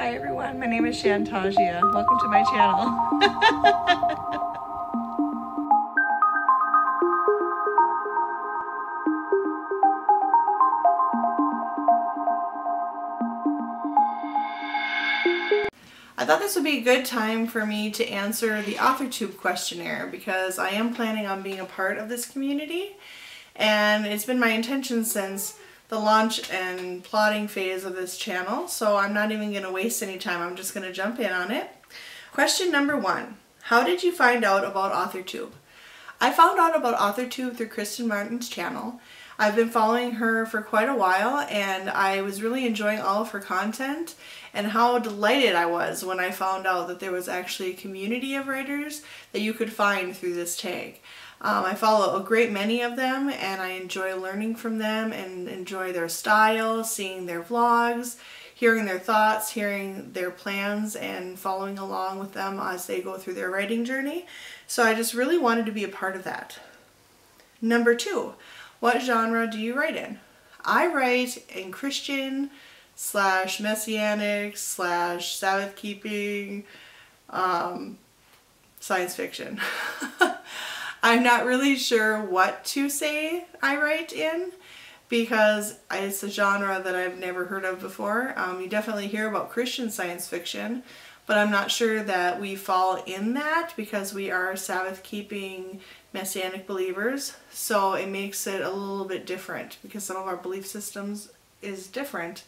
Hi everyone, my name is Shantasia. Welcome to my channel. I thought this would be a good time for me to answer the AuthorTube questionnaire because I am planning on being a part of this community, and it's been my intention since the launch and plotting phase of this channel, so I'm not even going to waste any time. I'm just going to jump in on it. Question number 1. How did you find out about AuthorTube? I found out about AuthorTube through Kristen Martin's channel. I've been following her for quite a while, and I was really enjoying all of her content and how delighted I was when I found out that there was actually a community of writers that you could find through this tag. I follow a great many of them, and I enjoy learning from them and enjoy their style, seeing their vlogs, hearing their thoughts, hearing their plans, and following along with them as they go through their writing journey. So I just really wanted to be a part of that. Number 2, what genre do you write in? I write in Christian / Messianic / Sabbath keeping, science fiction. I'm not really sure what to say I write in because it's a genre that I've never heard of before. You definitely hear about Christian science fiction, but I'm not sure that we fall in that because we are Sabbath-keeping Messianic believers, so it makes it a little bit different because some of our belief systems is different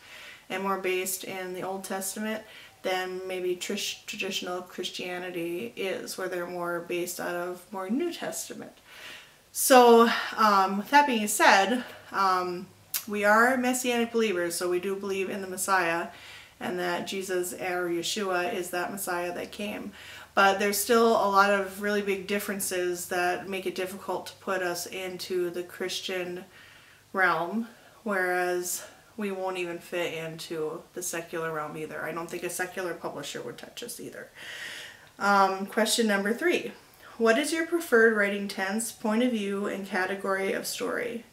and more based in the Old Testament than maybe traditional Christianity is, where they're more based out of more New Testament. So with that being said, we are Messianic believers, so we do believe in the Messiah and that Jesus or Yeshua is that Messiah that came. But there's still a lot of really big differences that make it difficult to put us into the Christian realm, whereas we won't even fit into the secular realm either. I don't think a secular publisher would touch us either. Question number 3. What is your preferred writing tense, point of view, and category of story?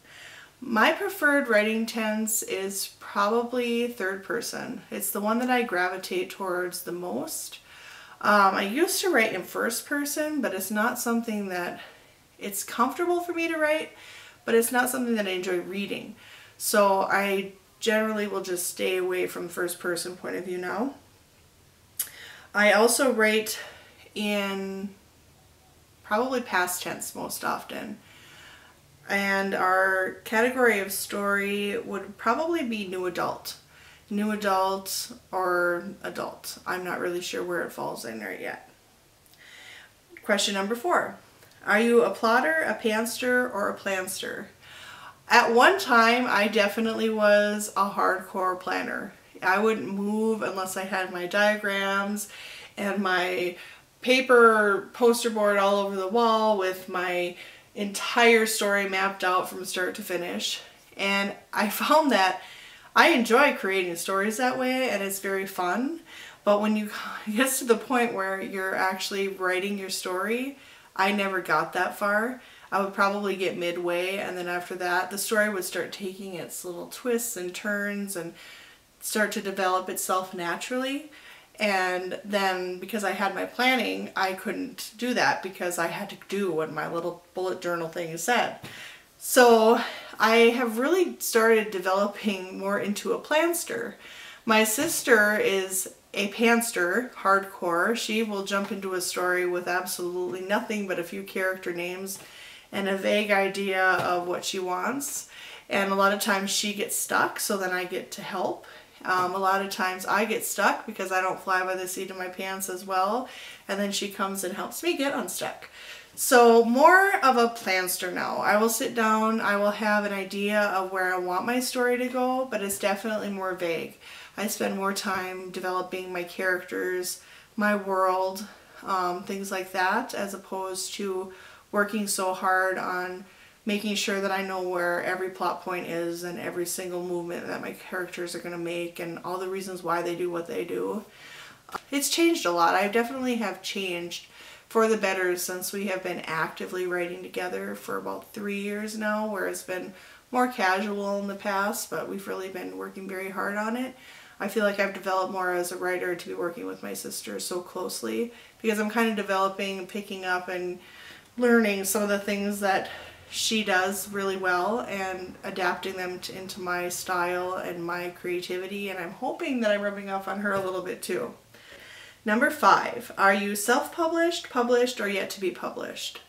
My preferred writing tense is probably third person. It's the one that I gravitate towards the most. I used to write in first person, but it's not something that it's comfortable for me to write, but it's not something that I enjoy reading. So I generally will just stay away from first person point of view now. I also write in probably past tense most often. And our category of story would probably be new adult. New adult or adult. I'm not really sure where it falls in there yet. Question number 4. Are you a plotter, a pantster, or a planster? At one time, I definitely was a hardcore planner. I wouldn't move unless I had my diagrams and my paper poster board all over the wall with my entire story mapped out from start to finish. And I found that I enjoy creating stories that way, and it's very fun. But when you get to the point where you're actually writing your story, I never got that far. I would probably get midway, and then after that the story would start taking its little twists and turns and start to develop itself naturally. And then because I had my planning, I couldn't do that because I had to do what my little bullet journal thing said. So I have really started developing more into a planster. My sister is a pantster, hardcore. She will jump into a story with absolutely nothing but a few character names and a vague idea of what she wants. And a lot of times she gets stuck, so then I get to help. A lot of times I get stuck because I don't fly by the seat of my pants as well, and then she comes and helps me get unstuck. So more of a planster now. I will sit down, I will have an idea of where I want my story to go, but it's definitely more vague. I spend more time developing my characters, my world, things like that, as opposed to working so hard on making sure that I know where every plot point is and every single movement that my characters are going to make and all the reasons why they do what they do. It's changed a lot. I definitely have changed for the better since we have been actively writing together for about 3 years now, where it's been more casual in the past, but we've really been working very hard on it. I feel like I've developed more as a writer to be working with my sister so closely, because I'm kind of developing, picking up, and learning some of the things that she does really well and adapting them into my style and my creativity, and I'm hoping that I'm rubbing off on her a little bit too. Number 5, are you self-published, published, or yet to be published?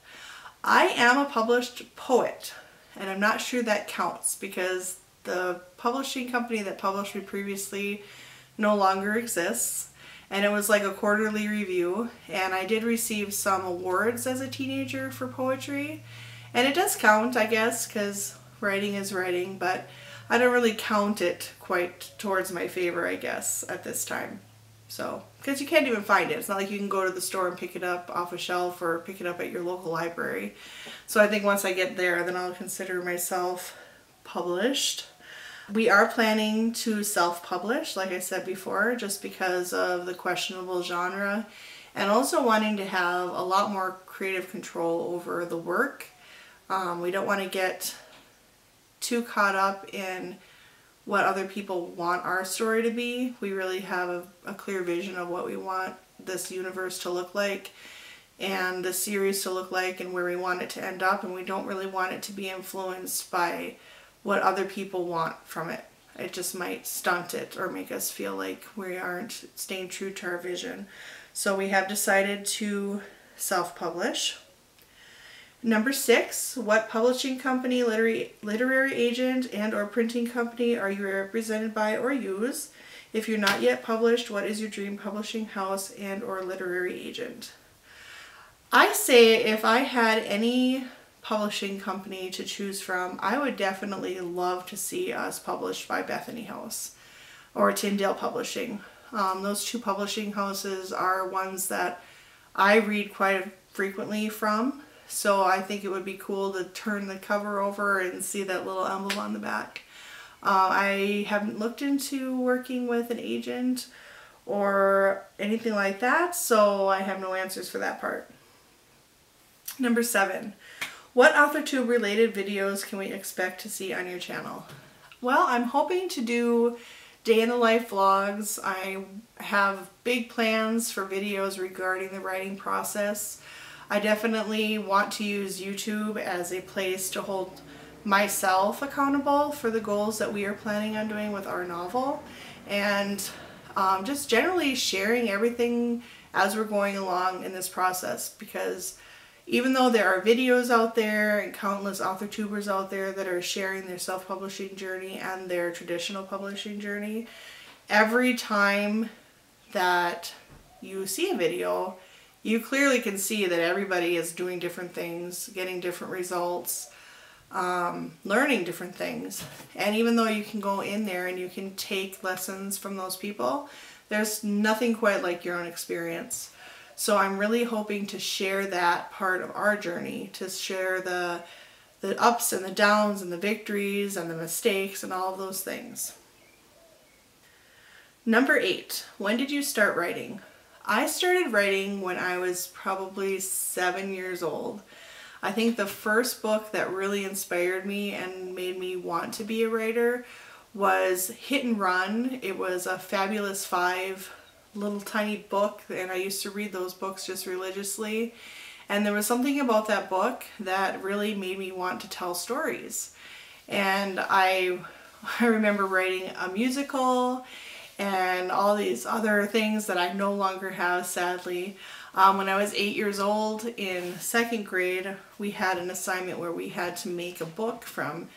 I am a published poet, and I'm not sure that counts because the publishing company that published me previously no longer exists, and it was like a quarterly review, and I did receive some awards as a teenager for poetry, and it does count, I guess, because writing is writing, but I don't really count it quite towards my favor, I guess, at this time. So, because you can't even find it. It's not like you can go to the store and pick it up off a shelf or pick it up at your local library. So I think once I get there, then I'll consider myself published. We are planning to self-publish, like I said before, just because of the questionable genre, and also wanting to have a lot more creative control over the work. We don't want to get too caught up in what other people want our story to be. We really have a clear vision of what we want this universe to look like and the series to look like and where we want it to end up, and we don't really want it to be influenced by what other people want from it. It just might stunt it or make us feel like we aren't staying true to our vision. So we have decided to self-publish. Number 6, what publishing company, literary agent, and or printing company are you represented by or use? If you're not yet published, what is your dream publishing house and or literary agent? I say if I had any publishing company to choose from, I would definitely love to see us published by Bethany House or Tyndale Publishing. Those two publishing houses are ones that I read quite frequently from. So I think it would be cool to turn the cover over and see that little emblem on the back. I haven't looked into working with an agent or anything like that, so I have no answers for that part. Number 7, what AuthorTube related videos can we expect to see on your channel? Well, I'm hoping to do day in the life vlogs. I have big plans for videos regarding the writing process. I definitely want to use YouTube as a place to hold myself accountable for the goals that we are planning on doing with our novel, and just generally sharing everything as we're going along in this process, because even though there are videos out there and countless AuthorTubers out there that are sharing their self-publishing journey and their traditional publishing journey, every time that you see a video, you clearly can see that everybody is doing different things, getting different results, learning different things. And even though you can go in there and you can take lessons from those people, there's nothing quite like your own experience. So I'm really hoping to share that part of our journey, to share the ups and the downs and the victories and the mistakes and all of those things. Number 8, when did you start writing? I started writing when I was probably 7 years old. I think the first book that really inspired me and made me want to be a writer was Hit and Run. It was a Fabulous 5 little tiny book, and I used to read those books just religiously. And there was something about that book that really made me want to tell stories. And I remember writing a musical and all these other things that I no longer have, sadly. When I was 8 years old in 2nd grade, we had an assignment where we had to make a book from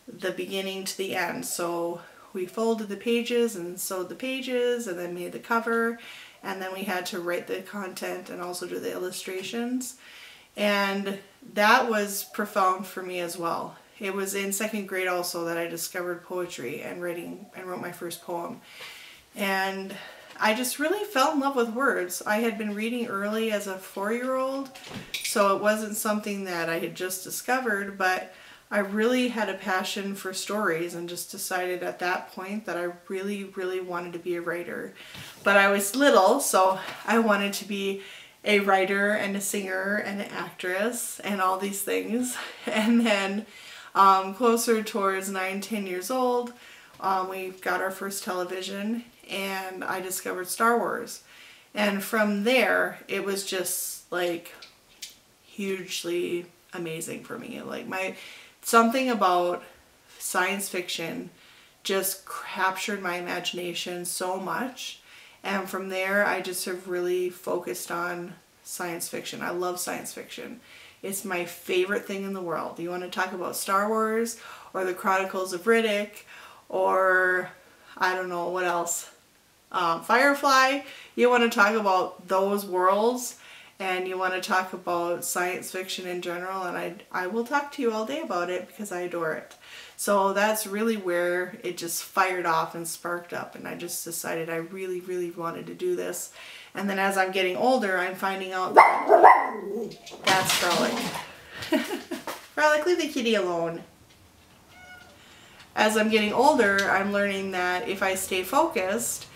the beginning to the end. So we folded the pages and sewed the pages and then made the cover, and then we had to write the content and also do the illustrations. And that was profound for me as well. It was in 2nd grade also that I discovered poetry and writing and wrote my first poem. And I just really fell in love with words. I had been reading early as a 4-year-old, so it wasn't something that I had just discovered, but I really had a passion for stories and just decided at that point that I really, really wanted to be a writer. But I was little, so I wanted to be a writer and a singer and an actress and all these things. And then closer towards 9, 10 years old, we got our first television, and I discovered Star Wars. And from there, it was just like hugely amazing for me. Like something about science fiction just captured my imagination so much. And from there, I just have really focused on science fiction. I love science fiction. It's my favorite thing in the world. You want to talk about Star Wars or the Chronicles of Riddick or I don't know what else. Firefly. You want to talk about those worlds and you want to talk about science fiction in general, and I will talk to you all day about it because I adore it. So that's really where it just fired off and sparked up, and I just decided I really, really wanted to do this. And then as I'm getting older, I'm finding out that that's Frolic. Frolic, leave the kitty alone. As I'm getting older, I'm learning that if I stay focused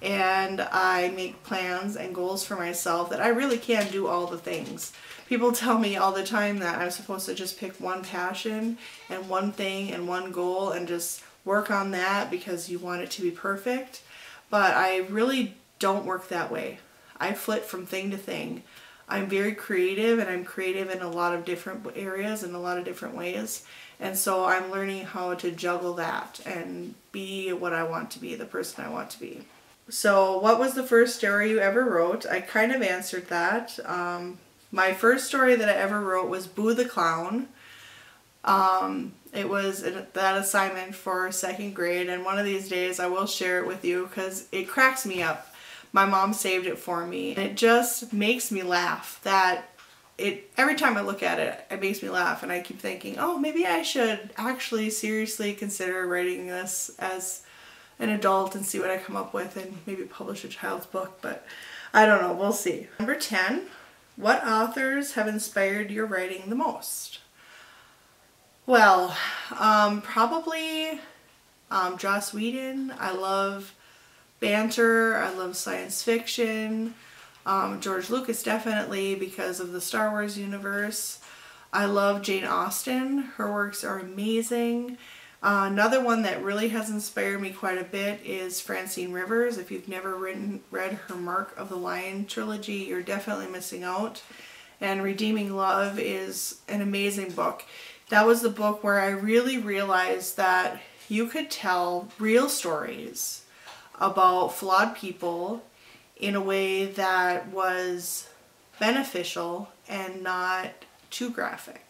and I make plans and goals for myself, that I really can do all the things. People tell me all the time that I'm supposed to just pick one passion and one thing and one goal and just work on that because you want it to be perfect. But I really don't work that way. I flit from thing to thing. I'm very creative, and I'm creative in a lot of different areas in a lot of different ways. And so I'm learning how to juggle that and be what I want to be, the person I want to be. So what was the first story you ever wrote? I kind of answered that. My first story that I ever wrote was Boo the Clown. It was that assignment for 2nd grade, and one of these days I will share it with you because it cracks me up. My mom saved it for me, and it just makes me laugh. Every time I look at it, it makes me laugh, and I keep thinking, oh, maybe I should actually seriously consider writing this as an adult and see what I come up with and maybe publish a child's book, but I don't know, we'll see. Number 10, what authors have inspired your writing the most? Well, probably Joss Whedon. I love banter, I love science fiction. George Lucas definitely because of the Star Wars universe. I love Jane Austen. Her works are amazing. Another one that really has inspired me quite a bit is Francine Rivers. If you've never read her Mark of the Lion trilogy, you're definitely missing out. And Redeeming Love is an amazing book. That was the book where I really realized that you could tell real stories about flawed people in a way that was beneficial and not too graphic.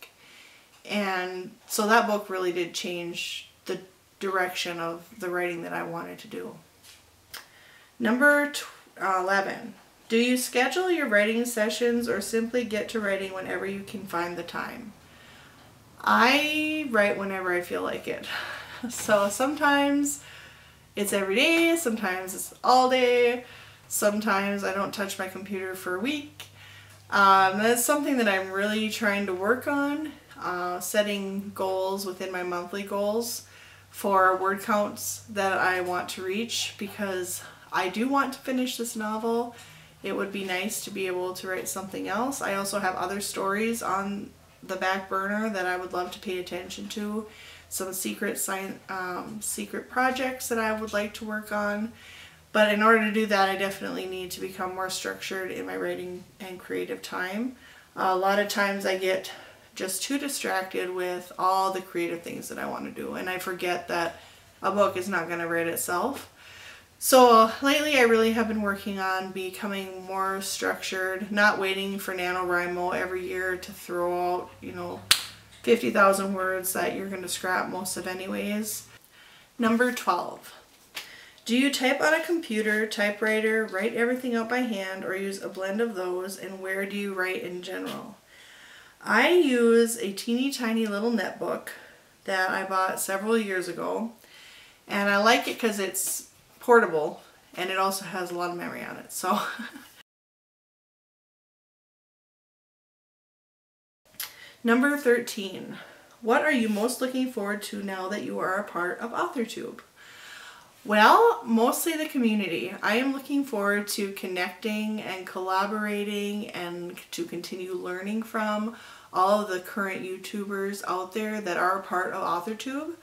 And so that book really did change the direction of the writing that I wanted to do. Number 11. Do you schedule your writing sessions or simply get to writing whenever you can find the time? I write whenever I feel like it. So sometimes it's every day, sometimes it's all day, sometimes I don't touch my computer for a week. That's something that I'm really trying to work on. Setting goals within my monthly goals for word counts that I want to reach, because I do want to finish this novel. It would be nice to be able to write something else. I also have other stories on the back burner that I would love to pay attention to. Some secret projects that I would like to work on. But in order to do that, I definitely need to become more structured in my writing and creative time. A lot of times I get just too distracted with all the creative things that I want to do, and I forget that a book is not going to write itself. So lately I really have been working on becoming more structured, not waiting for NaNoWriMo every year to throw out, 50,000 words that you're going to scrap most of anyways. Number 12. Do you type on a computer, typewriter, write everything out by hand, or use a blend of those, and where do you write in general? I use a teeny tiny little netbook that I bought several years ago, and I like it because it's portable and it also has a lot of memory on it. So Number 13. What are you most looking forward to now that you are a part of AuthorTube? Well, mostly the community. I am looking forward to connecting and collaborating and to continue learning from all of the current YouTubers out there that are a part of AuthorTube.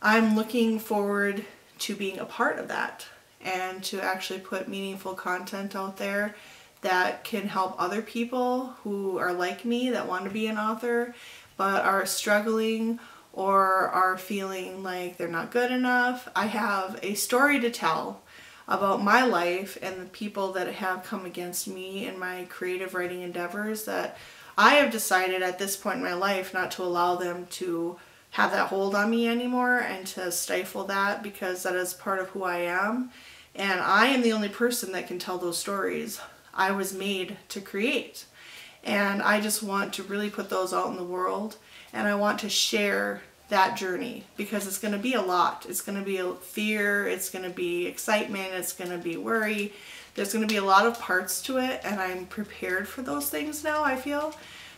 I'm looking forward to being a part of that and to actually put meaningful content out there that can help other people who are like me that want to be an author but are struggling or are feeling like they're not good enough. I have a story to tell about my life and the people that have come against me in my creative writing endeavors that I have decided at this point in my life not to allow them to have that hold on me anymore and to stifle that, because that is part of who I am. And I am the only person that can tell those stories. I was made to create. And I just want to really put those out in the world. And I want to share that journey, because it's going to be a lot. It's going to be fear, it's going to be excitement, it's going to be worry. There's going to be a lot of parts to it, and I'm prepared for those things now, I feel.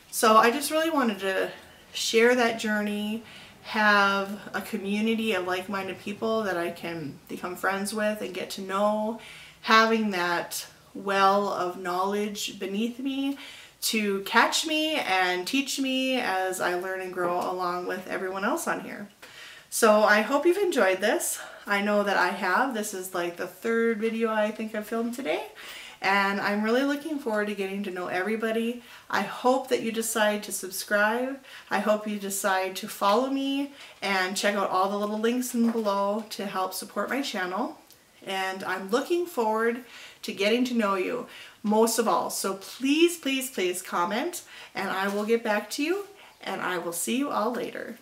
So I just really wanted to share that journey, have a community of like-minded people that I can become friends with and get to know, having that well of knowledge beneath me to catch me and teach me as I learn and grow along with everyone else on here. So I hope you've enjoyed this. I know that I have. This is like the third video I think I've filmed today, and I'm really looking forward to getting to know everybody. I hope that you decide to subscribe. I hope you decide to follow me and check out all the little links in below to help support my channel. And I'm looking forward to getting to know you most of all. So please, please, please comment, and I will get back to you, and I will see you all later.